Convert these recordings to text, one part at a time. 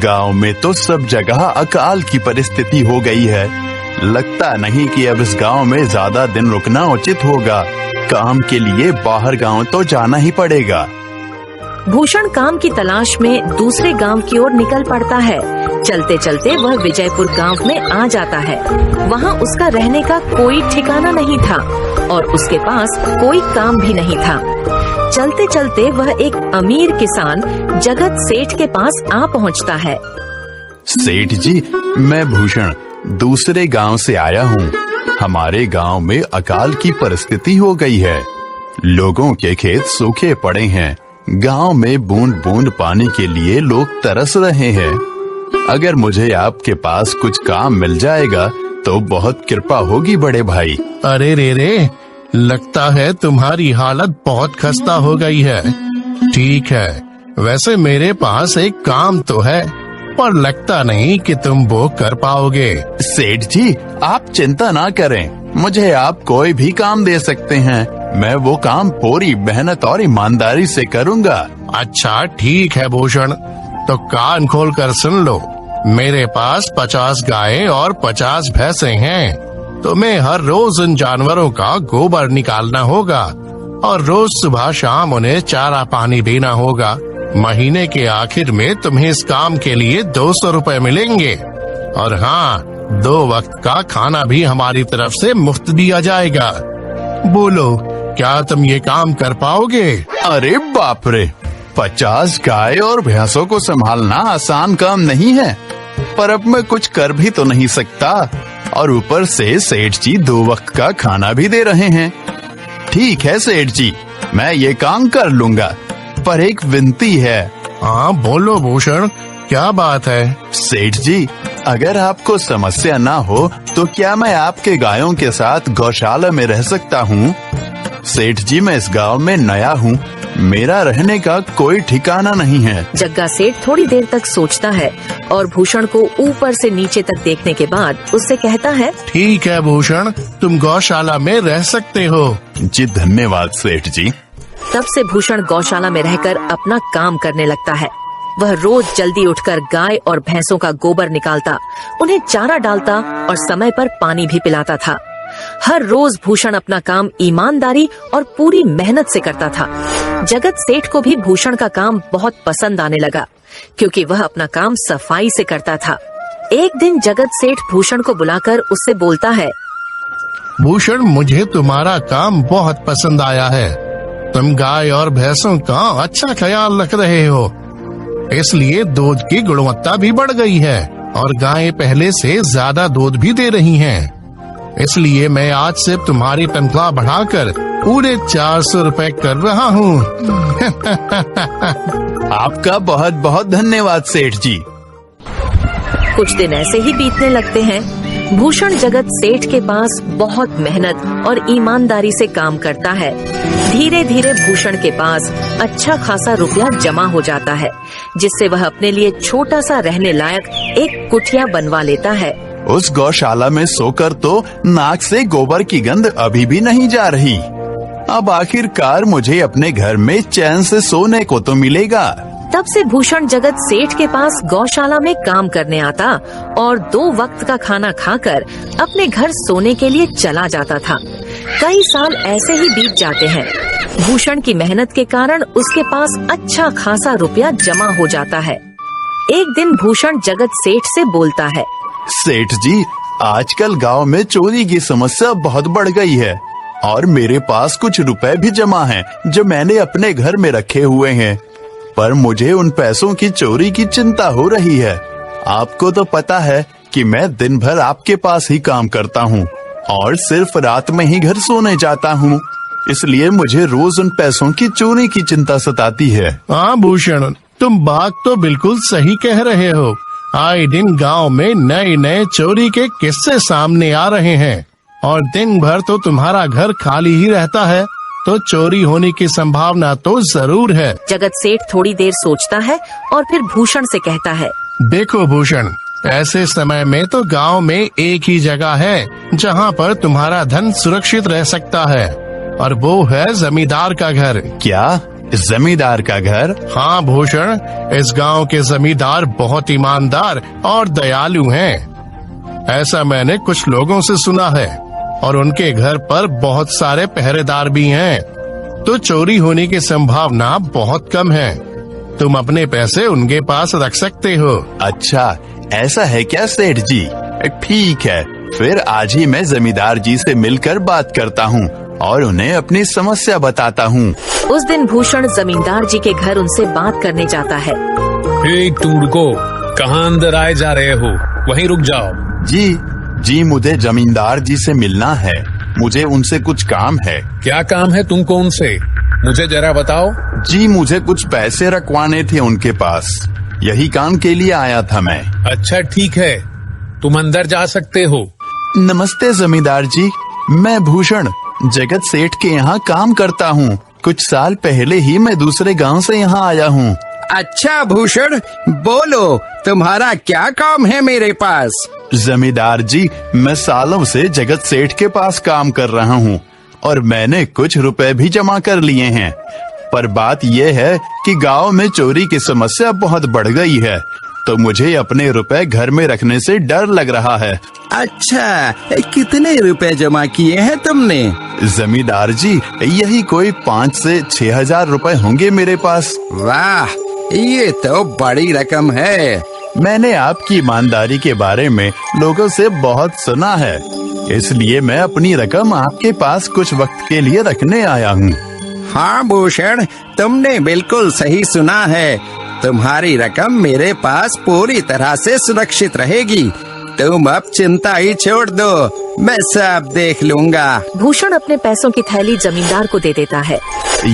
गांव में तो सब जगह अकाल की परिस्थिति हो गई है। लगता नहीं कि अब इस गांव में ज्यादा दिन रुकना उचित होगा। काम के लिए बाहर गांव तो जाना ही पड़ेगा। भूषण काम की तलाश में दूसरे गांव की ओर निकल पड़ता है। चलते चलते वह विजयपुर गांव में आ जाता है। वहां उसका रहने का कोई ठिकाना नहीं था और उसके पास कोई काम भी नहीं था। चलते चलते वह एक अमीर किसान जगत सेठ के पास आ पहुंचता है। सेठ जी, मैं भूषण दूसरे गांव से आया हूँ। हमारे गांव में अकाल की परिस्थिति हो गई है। लोगों के खेत सूखे पड़े हैं। गांव में बूंद बूंद पानी के लिए लोग तरस रहे हैं। अगर मुझे आपके पास कुछ काम मिल जाएगा तो बहुत कृपा होगी बड़े भाई। अरे रे, लगता है तुम्हारी हालत बहुत खस्ता हो गई है। ठीक है, वैसे मेरे पास एक काम तो है, पर लगता नहीं कि तुम वो कर पाओगे। सेठ जी, आप चिंता ना करें। मुझे आप कोई भी काम दे सकते हैं। मैं वो काम पूरी मेहनत और ईमानदारी से करूँगा। अच्छा ठीक है भूषण, तो कान खोल कर सुन लो। मेरे पास 50 गायें और 50 भैंसे हैं। तुम्हें हर रोज उन जानवरों का गोबर निकालना होगा और रोज सुबह शाम उन्हें चारा पानी देना होगा। महीने के आखिर में तुम्हें इस काम के लिए 200 रुपए मिलेंगे और हाँ, 2 वक्त का खाना भी हमारी तरफ से मुफ्त दिया जाएगा। बोलो, क्या तुम ये काम कर पाओगे? अरे बाप रे, 50 गाय और भैंसों को संभालना आसान काम नहीं है, पर अब मैं कुछ कर भी तो नहीं सकता और ऊपर से सेठ जी 2 वक्त का खाना भी दे रहे हैं। ठीक है सेठ जी, मैं ये काम कर लूंगा, पर एक विनती है। हाँ बोलो भूषण, क्या बात है? सेठ जी, अगर आपको समस्या ना हो तो क्या मैं आपके गायों के साथ गौशाला में रह सकता हूँ? सेठ जी, मैं इस गांव में नया हूँ। मेरा रहने का कोई ठिकाना नहीं है। जग्गा सेठ थोड़ी देर तक सोचता है और भूषण को ऊपर से नीचे तक देखने के बाद उससे कहता है, ठीक है भूषण, तुम गौशाला में रह सकते हो। जी धन्यवाद सेठ जी। तब से भूषण गौशाला में रहकर अपना काम करने लगता है। वह रोज जल्दी उठकर गाय और भैंसों का गोबर निकालता, उन्हें चारा डालता और समय पर पानी भी पिलाता था। हर रोज भूषण अपना काम ईमानदारी और पूरी मेहनत से करता था। जगत सेठ को भी भूषण का काम बहुत पसंद आने लगा, क्योंकि वह अपना काम सफाई से करता था। एक दिन जगत सेठ भूषण को बुलाकर उससे बोलता है, भूषण, मुझे तुम्हारा काम बहुत पसंद आया है। तुम गाय और भैंसों का अच्छा ख्याल रख रहे हो, इसलिए दूध की गुणवत्ता भी बढ़ गई है और गायें पहले से ज्यादा दूध भी दे रही हैं। इसलिए मैं आज से तुम्हारी तनख्वाह बढ़ाकर पूरे 400 रुपए कर रहा हूँ। आपका बहुत बहुत धन्यवाद सेठ जी। कुछ दिन ऐसे ही बीतने लगते हैं। भूषण जगत सेठ के पास बहुत मेहनत और ईमानदारी से काम करता है। धीरे धीरे भूषण के पास अच्छा खासा रुपया जमा हो जाता है, जिससे वह अपने लिए छोटा सा रहने लायक एक कुटिया बनवा लेता है। उस गौशाला में सोकर तो नाक से गोबर की गंध अभी भी नहीं जा रही। अब आखिरकार मुझे अपने घर में चैन से सोने को तो मिलेगा। तब से भूषण जगत सेठ के पास गौशाला में काम करने आता और 2 वक्त का खाना खाकर अपने घर सोने के लिए चला जाता था। कई साल ऐसे ही बीत जाते हैं। भूषण की मेहनत के कारण उसके पास अच्छा खासा रुपया जमा हो जाता है। एक दिन भूषण जगत सेठ से बोलता है, सेठ जी, आजकल गांव में चोरी की समस्या बहुत बढ़ गई है और मेरे पास कुछ रुपए भी जमा हैं जो मैंने अपने घर में रखे हुए हैं, पर मुझे उन पैसों की चोरी की चिंता हो रही है। आपको तो पता है कि मैं दिन भर आपके पास ही काम करता हूँ और सिर्फ रात में ही घर सोने जाता हूँ, इसलिए मुझे रोज उन पैसों की चोरी की चिंता सताती है। हाँ भूषण, तुम बात तो बिल्कुल सही कह रहे हो। आए दिन गांव में नए नए चोरी के किस्से सामने आ रहे हैं और दिन भर तो तुम्हारा घर खाली ही रहता है, तो चोरी होने की संभावना तो जरूर है। जगत सेठ थोड़ी देर सोचता है और फिर भूषण से कहता है, देखो भूषण, ऐसे समय में तो गांव में एक ही जगह है जहां पर तुम्हारा धन सुरक्षित रह सकता है। और वो है जमींदार का घर। क्या? जमींदार का घर? हाँ भूषण, इस गांव के जमींदार बहुत ईमानदार और दयालु हैं। ऐसा मैंने कुछ लोगों से सुना है और उनके घर पर बहुत सारे पहरेदार भी हैं, तो चोरी होने की संभावना बहुत कम है। तुम अपने पैसे उनके पास रख सकते हो। अच्छा, ऐसा है क्या सेठ जी? ठीक है, फिर आज ही मैं जमींदार जी से मिलकर बात करता हूँ और उन्हें अपनी समस्या बताता हूँ। उस दिन भूषण जमींदार जी के घर उनसे बात करने जाता है। तुम रुको, कहाँ अंदर आए जा रहे हो? वहीं रुक जाओ। जी, मुझे जमींदार जी से मिलना है। मुझे उनसे कुछ काम है। क्या काम है तुमको उनसे? मुझे जरा बताओ। जी, मुझे कुछ पैसे रखवाने थे उनके पास, यही काम के लिए आया था मैं। अच्छा ठीक है, तुम अंदर जा सकते हो। नमस्ते जमींदार जी, मैं भूषण जगत सेठ के यहाँ काम करता हूँ। कुछ साल पहले ही मैं दूसरे गांव से यहाँ आया हूँ। अच्छा भूषण, बोलो तुम्हारा क्या काम है मेरे पास? जमींदार जी, मैं सालों से जगत सेठ के पास काम कर रहा हूँ और मैंने कुछ रुपए भी जमा कर लिए हैं, पर बात यह है कि गांव में चोरी की समस्या बहुत बढ़ गई है, तो मुझे अपने रुपए घर में रखने से डर लग रहा है। अच्छा, कितने रुपए जमा किए हैं तुमने? जमींदार जी, यही कोई 5 से 6 हजार रुपए होंगे मेरे पास। वाह, ये तो बड़ी रकम है। मैंने आपकी ईमानदारी के बारे में लोगों से बहुत सुना है, इसलिए मैं अपनी रकम आपके पास कुछ वक्त के लिए रखने आया हूँ। हाँ भूषण, तुमने बिल्कुल सही सुना है। तुम्हारी रकम मेरे पास पूरी तरह से सुरक्षित रहेगी। तुम अब चिंता ही छोड़ दो, मैं सब देख लूंगा। भूषण अपने पैसों की थैली जमींदार को दे देता है।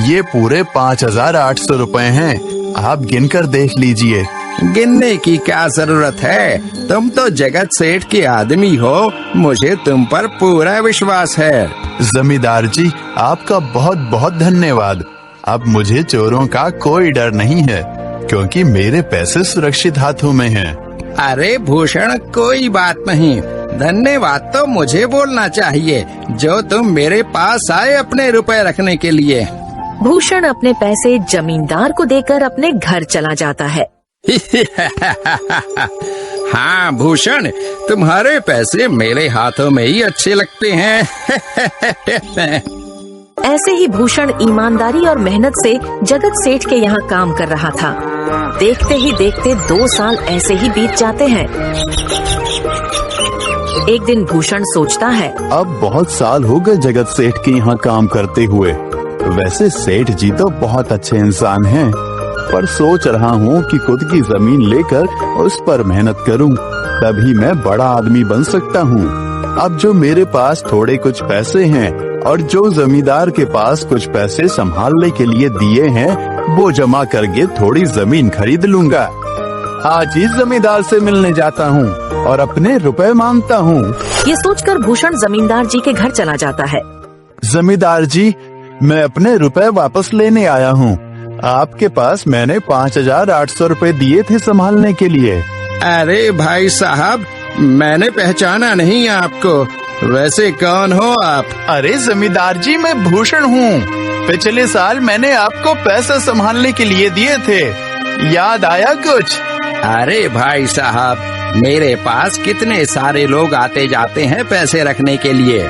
ये पूरे 5,800 रुपए हैं, आप गिनकर देख लीजिए। गिनने की क्या जरूरत है? तुम तो जगत सेठ के आदमी हो, मुझे तुम पर पूरा विश्वास है। जमींदार जी, आपका बहुत बहुत धन्यवाद। अब मुझे चोरों का कोई डर नहीं है, क्योंकि मेरे पैसे सुरक्षित हाथों में हैं। अरे भूषण, कोई बात नहीं, धन्यवाद तो मुझे बोलना चाहिए, जो तुम मेरे पास आए अपने रुपए रखने के लिए। भूषण अपने पैसे जमींदार को देकर अपने घर चला जाता है। हाँ भूषण, तुम्हारे पैसे मेरे हाथों में ही अच्छे लगते हैं। ऐसे ही भूषण ईमानदारी और मेहनत से जगत सेठ के यहाँ काम कर रहा था। देखते ही देखते 2 साल ऐसे ही बीत जाते हैं। एक दिन भूषण सोचता है, अब बहुत साल हो गए जगत सेठ के यहाँ काम करते हुए। वैसे सेठ जी तो बहुत अच्छे इंसान हैं, पर सोच रहा हूँ कि खुद की जमीन लेकर उस पर मेहनत करूँ, तभी मैं बड़ा आदमी बन सकता हूँ। अब जो मेरे पास थोड़े कुछ पैसे हैं और जो जमींदार के पास कुछ पैसे संभालने के लिए दिए हैं, वो जमा करके थोड़ी जमीन खरीद लूंगा। आज ही जमींदार से मिलने जाता हूँ और अपने रुपए मांगता हूँ। ये सोचकर भूषण जमींदार जी के घर चला जाता है। जमींदार जी, मैं अपने रुपए वापस लेने आया हूँ। आपके पास मैंने 5,800 रुपए दिए थे संभालने के लिए। अरे भाई साहब, मैंने पहचाना नहीं आपको, वैसे कौन हो आप? अरे जमींदार जी, मैं भूषण हूँ। पिछले साल मैंने आपको पैसे संभालने के लिए दिए थे, याद आया कुछ? अरे भाई साहब, मेरे पास कितने सारे लोग आते जाते हैं पैसे रखने के लिए,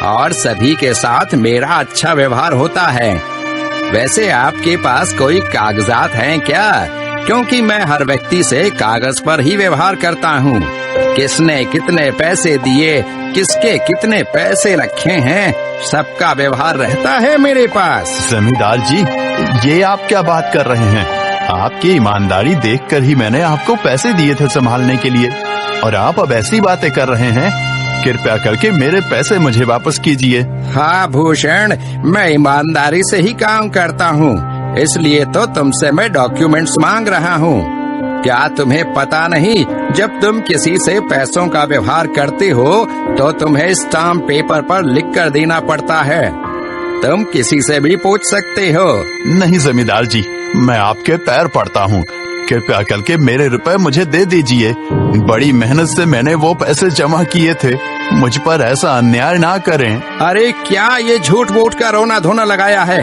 और सभी के साथ मेरा अच्छा व्यवहार होता है। वैसे आपके पास कोई कागजात हैं क्या? क्योंकि मैं हर व्यक्ति से कागज पर ही व्यवहार करता हूँ। किसने कितने पैसे दिए, किसके कितने पैसे रखे हैं, सबका व्यवहार रहता है मेरे पास। जमींदार जी, ये आप क्या बात कर रहे हैं? आपकी ईमानदारी देखकर ही मैंने आपको पैसे दिए थे संभालने के लिए, और आप अब ऐसी बातें कर रहे हैं। कृपया करके मेरे पैसे मुझे वापस कीजिए। हाँ भूषण, मैं ईमानदारी से ही काम करता हूँ, इसलिए तो तुमसे मैं डॉक्यूमेंट्स मांग रहा हूँ। क्या तुम्हें पता नहीं, जब तुम किसी से पैसों का व्यवहार करते हो तो तुम्हें स्टाम्प पेपर पर लिख कर देना पड़ता है। तुम किसी से भी पूछ सकते हो। नहीं जमींदार जी, मैं आपके पैर पड़ता हूँ, कृपया करके मेरे रुपए मुझे दे दीजिए। बड़ी मेहनत से मैंने वो पैसे जमा किए थे, मुझ पर ऐसा अन्याय ना करें। अरे क्या ये झूठ मूठ का रोना धोना लगाया है?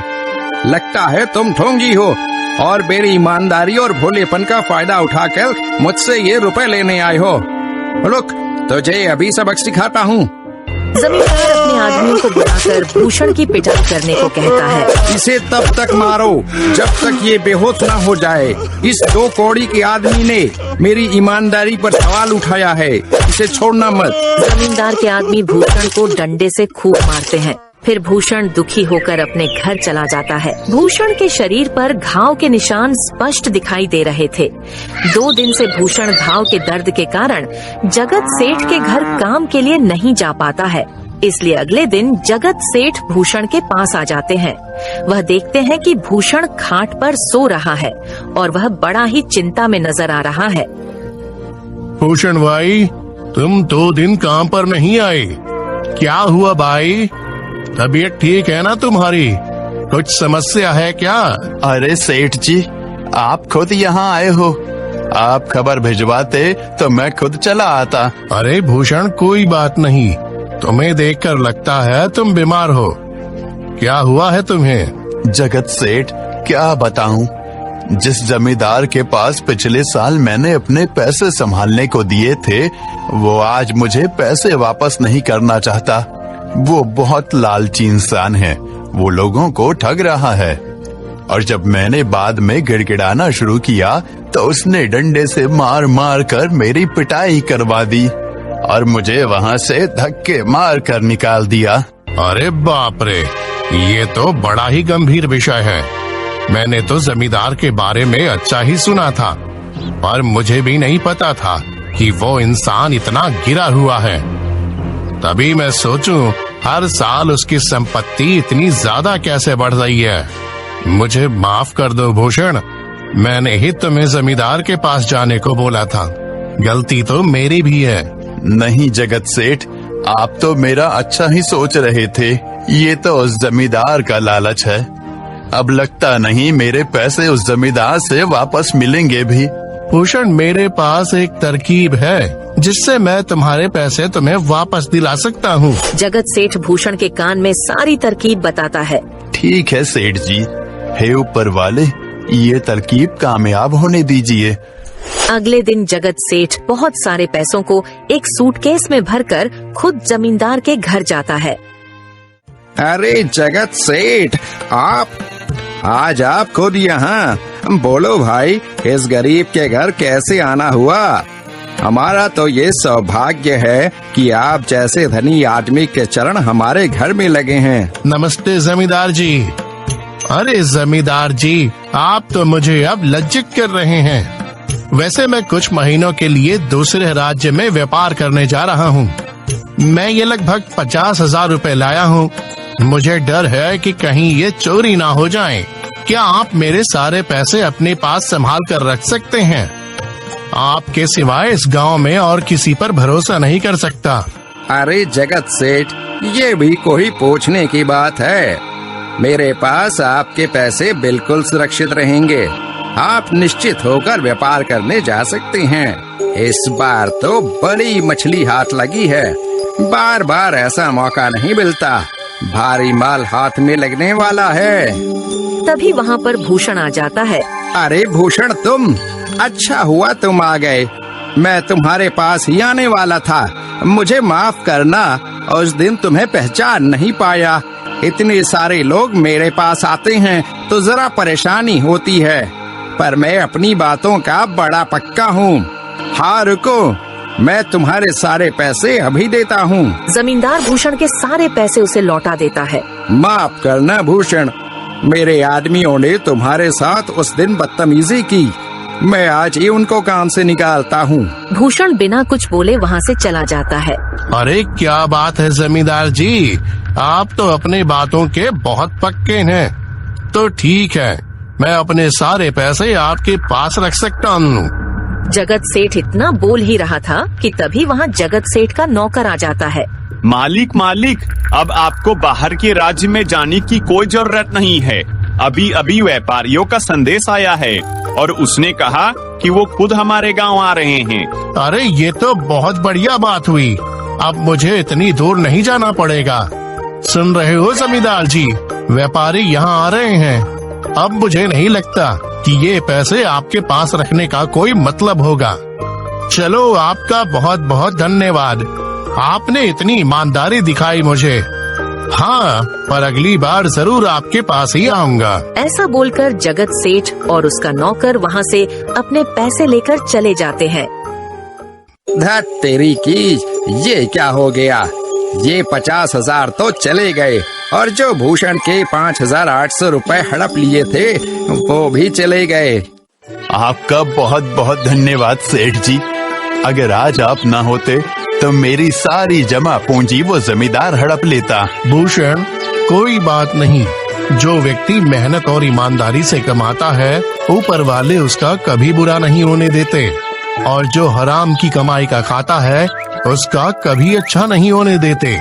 लगता है तुम ढोंगी हो और मेरी ईमानदारी और भोलेपन का फायदा उठाकर मुझसे ये रुपए लेने आए हो। रुक, तुझे अभी सबक सिखाता हूँ। जमींदार अपने आदमियों को बुलाकर भूषण की पिटाई करने को कहता है। इसे तब तक मारो जब तक ये बेहोश न हो जाए। इस 2 कौड़ी के आदमी ने मेरी ईमानदारी पर सवाल उठाया है, इसे छोड़ना मत। जमींदार के आदमी भूषण को डंडे से खूब मारते हैं। फिर भूषण दुखी होकर अपने घर चला जाता है। भूषण के शरीर पर घाव के निशान स्पष्ट दिखाई दे रहे थे। 2 दिन से भूषण घाव के दर्द के कारण जगत सेठ के घर काम के लिए नहीं जा पाता है। इसलिए अगले दिन जगत सेठ भूषण के पास आ जाते हैं। वह देखते हैं कि भूषण खाट पर सो रहा है और वह बड़ा ही चिंता में नजर आ रहा है। भूषण भाई, तुम 2 दिन काम पर नहीं आए, क्या हुआ भाई? तबीयत ठीक है ना तुम्हारी? कुछ समस्या है क्या? अरे सेठ जी, आप खुद यहाँ आए हो। आप खबर भिजवाते तो मैं खुद चला आता। अरे भूषण, कोई बात नहीं, तुम्हें देखकर लगता है तुम बीमार हो। क्या हुआ है तुम्हें? जगत सेठ, क्या बताऊं, जिस जमींदार के पास पिछले साल मैंने अपने पैसे संभालने को दिए थे, वो आज मुझे पैसे वापस नहीं करना चाहता। वो बहुत लालची इंसान है, वो लोगों को ठग रहा है। और जब मैंने बाद में गिड़गिड़ाना शुरू किया तो उसने डंडे से मार मार कर मेरी पिटाई करवा दी और मुझे वहाँ से धक्के मार कर निकाल दिया। अरे बाप रे, ये तो बड़ा ही गंभीर विषय है। मैंने तो जमींदार के बारे में अच्छा ही सुना था, पर मुझे भी नहीं पता था कि वो इंसान इतना गिरा हुआ है। तभी मैं सोचूं, हर साल उसकी संपत्ति इतनी ज्यादा कैसे बढ़ रही है। मुझे माफ कर दो भूषण, मैंने ही तुम्हें जमींदार के पास जाने को बोला था। गलती तो मेरी भी है। नहीं जगत सेठ, आप तो मेरा अच्छा ही सोच रहे थे। ये तो उस जमींदार का लालच है। अब लगता नहीं मेरे पैसे उस जमींदार से वापस मिलेंगे भी। भूषण, मेरे पास एक तरकीब है जिससे मैं तुम्हारे पैसे तुम्हें वापस दिला सकता हूँ। जगत सेठ भूषण के कान में सारी तरकीब बताता है। ठीक है सेठ जी, हे ऊपर वाले, ये तरकीब कामयाब होने दीजिए। अगले दिन जगत सेठ बहुत सारे पैसों को एक सूटकेस में भरकर खुद जमींदार के घर जाता है। अरे जगत सेठ, आज आप खुद यहाँ? बोलो भाई, इस गरीब के घर कैसे आना हुआ? हमारा तो ये सौभाग्य है कि आप जैसे धनी आदमी के चरण हमारे घर में लगे हैं। नमस्ते जमींदार जी। अरे जमींदार जी, आप तो मुझे अब लज्जित कर रहे हैं। वैसे मैं कुछ महीनों के लिए दूसरे राज्य में व्यापार करने जा रहा हूँ। मैं ये लगभग 50,000 रुपए लाया हूँ। मुझे डर है कि कहीं ये चोरी ना हो जाए। क्या आप मेरे सारे पैसे अपने पास संभाल कर रख सकते हैं? आपके सिवाय इस गांव में और किसी पर भरोसा नहीं कर सकता। अरे जगत सेठ, ये भी कोई पूछने की बात है? मेरे पास आपके पैसे बिल्कुल सुरक्षित रहेंगे। आप निश्चित होकर व्यापार करने जा सकते हैं। इस बार तो बड़ी मछली हाथ लगी है। बार बार ऐसा मौका नहीं मिलता। भारी माल हाथ में लगने वाला है। तभी वहाँ पर भूषण आ जाता है। अरे भूषण, तुम? अच्छा हुआ तुम आ गए। मैं तुम्हारे पास ही आने वाला था। मुझे माफ करना, उस दिन तुम्हें पहचान नहीं पाया। इतने सारे लोग मेरे पास आते हैं तो जरा परेशानी होती है, पर मैं अपनी बातों का बड़ा पक्का हूँ। हाँ रुको, मैं तुम्हारे सारे पैसे अभी देता हूँ। जमींदार भूषण के सारे पैसे उसे लौटा देता है। माफ करना भूषण, मेरे आदमियों ने तुम्हारे साथ उस दिन बदतमीजी की। मैं आज ही उनको काम से निकालता हूँ। भूषण बिना कुछ बोले वहाँ से चला जाता है। अरे क्या बात है जमींदार जी, आप तो अपनी बातों के बहुत पक्के हैं। तो ठीक है, मैं अपने सारे पैसे आपके पास रख सकता हूँ। जगत सेठ इतना बोल ही रहा था कि तभी वहाँ जगत सेठ का नौकर आ जाता है। मालिक, अब आपको बाहर के राज्य में जाने की कोई जरूरत नहीं है। अभी अभी व्यापारियों का संदेश आया है और उसने कहा कि वो खुद हमारे गांव आ रहे हैं। अरे ये तो बहुत बढ़िया बात हुई। अब मुझे इतनी दूर नहीं जाना पड़ेगा। सुन रहे हो जमींदार जी, व्यापारी यहाँ आ रहे हैं। अब मुझे नहीं लगता कि ये पैसे आपके पास रखने का कोई मतलब होगा। चलो, आपका बहुत बहुत धन्यवाद। आपने इतनी ईमानदारी दिखाई मुझे। हाँ, पर अगली बार जरूर आपके पास ही आऊंगा। ऐसा बोलकर जगत सेठ और उसका नौकर वहाँ से अपने पैसे लेकर चले जाते हैं। धत तेरी की, ये क्या हो गया? ये 50,000 तो चले गए और जो भूषण के 5,800 रुपए हड़प लिए थे वो भी चले गए। आपका बहुत बहुत धन्यवाद सेठ जी। अगर आज आप ना होते तो मेरी सारी जमा पूंजी वो जमींदार हड़प लेता। भूषण, कोई बात नहीं। जो व्यक्ति मेहनत और ईमानदारी से कमाता है, ऊपर वाले उसका कभी बुरा नहीं होने देते, और जो हराम की कमाई का खाता है उसका कभी अच्छा नहीं होने देते।